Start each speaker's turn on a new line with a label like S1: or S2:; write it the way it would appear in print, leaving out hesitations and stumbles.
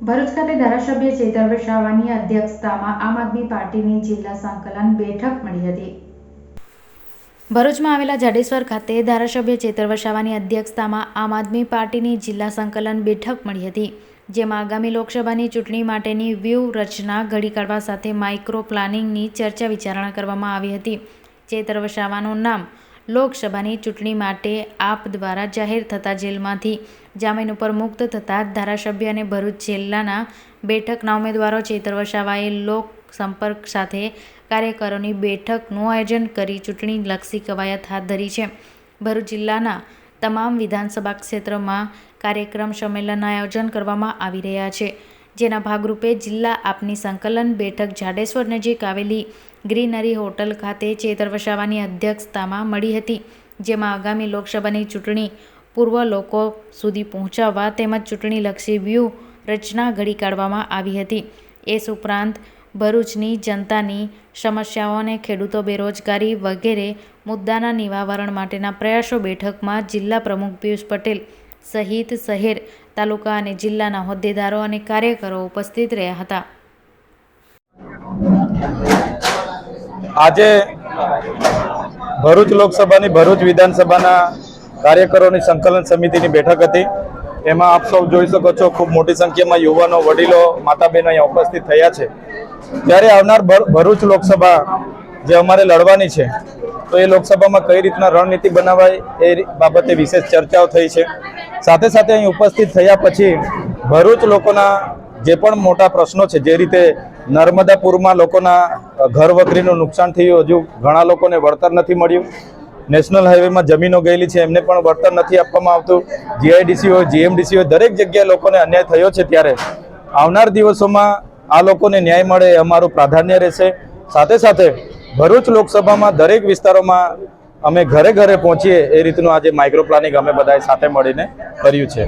S1: ભરૂચ ખાતે ધારાસભ્ય ચેતર વસાવાની અધ્યક્ષતામાં આમ આદમી પાર્ટીની જિલ્લા સંકલન બેઠક મળી હતી। ભરૂચમાં આવેલા જાડેશ્વર ખાતે ધારાસભ્ય ચેતર વસાવાની અધ્યક્ષતામાં આમ આદમી પાર્ટીની જિલ્લા સંકલન બેઠક મળી હતી, જેમાં આગામી લોકસભાની ચૂંટણી માટેની વ્યૂહરચના ઘડી કાઢવા સાથે માઇક્રો પ્લાનિંગની ચર્ચા વિચારણા કરવામાં આવી હતી। ચેતર વસાવાનું નામ લોકસભાની ચૂંટણી માટે આપ દ્વારા જાહેર થતા જેલમાંથી જામીન ઉપર મુક્ત થતા ધારાસભ્ય અને ભરૂચ જિલ્લાના બેઠકના ઉમેદવારો ચેતર વસાવાએ લોક સંપર્ક સાથે કાર્યકરોની બેઠકનું આયોજન કરી ચૂંટણીલક્ષી કવાયત હાથ ધરી છે। ભરૂચ જિલ્લાના તમામ વિધાનસભા ક્ષેત્રમાં કાર્યક્રમ સંમેલનના આયોજન કરવામાં આવી રહ્યા છે, જેના ભાગરૂપે જિલ્લા આપની સંકલન બેઠક જાડેશ્વર નજીક આવેલી ગ્રીનરી હોટલ ખાતે ચેતર વસાવાની અધ્યક્ષતામાં મળી હતી, જેમાં આગામી લોકસભાની ચૂંટણી પૂર્વ લોકો સુધી પહોંચાડવા તેમજ ચૂંટણીલક્ષી વ્યૂહ રચના ઘડી કાઢવામાં આવી હતી। એ ઉપરાંત ભરૂચની જનતાની સમસ્યાઓ અને ખેડૂતો બેરોજગારી વગેરે મુદ્દાના નિવારણ માટેના પ્રયાસો બેઠકમાં જિલ્લા પ્રમુખ પિયુષ પટેલ સહિત શહેર, તાલુકા અને જિલ્લાના હોદ્દેદારો અને કાર્યકરો ઉપસ્થિત રહ્યા હતા।
S2: આજે ભરૂચ લોકસભાની ભરૂચ વિધાનસભાના કાર્યકરોની સંકલન સમિતિની બેઠક હતી। એમાં આપ સૌ જોઈ શકો છો, ખૂબ મોટી સંખ્યામાં યુવાનો, વડીલો, માતા બહેનો અહીંયા ઉપસ્થિત થયા છે। ત્યારે આવનાર ભરૂચ લોકસભા જે અમારે લડવાની છે, તો એ લોકસભામાં કઈ રીતના રણનીતિ બનાવાય એ બાબતે વિશેષ ચર્ચાઓ થઈ છે। સાથે સાથે અહીં ઉપસ્થિત થયા પછી ભરૂચ લોકોના જે પણ મોટા પ્રશ્નો છે, જે રીતે નર્મદાપુરમાં લોકોના ઘર વકરીનું નુકસાન થયું, હજુ ઘણા લોકોને વળતર નથી મળ્યું, નેશનલ હાઈવેમાં જમીનો ગયેલી છે એમને પણ વળતર નથી આપવામાં આવતું, જીઆઈડીસી હોય, જીએમડીસી હોય, દરેક જગ્યાએ લોકોને અન્યાય થયો છે। ત્યારે આવનાર દિવસોમાં આ લોકોને ન્યાય મળે એ અમારું પ્રાધાન્ય રહેશે। સાથે સાથે ભરૂચ લોકસભામાં દરેક વિસ્તારોમાં અમે ઘરે ઘરે પહોંચીએ એ રીતનું આજે માઇક્રો પ્લાનિંગ અમે બધાએ સાથે મળીને કર્યું છે।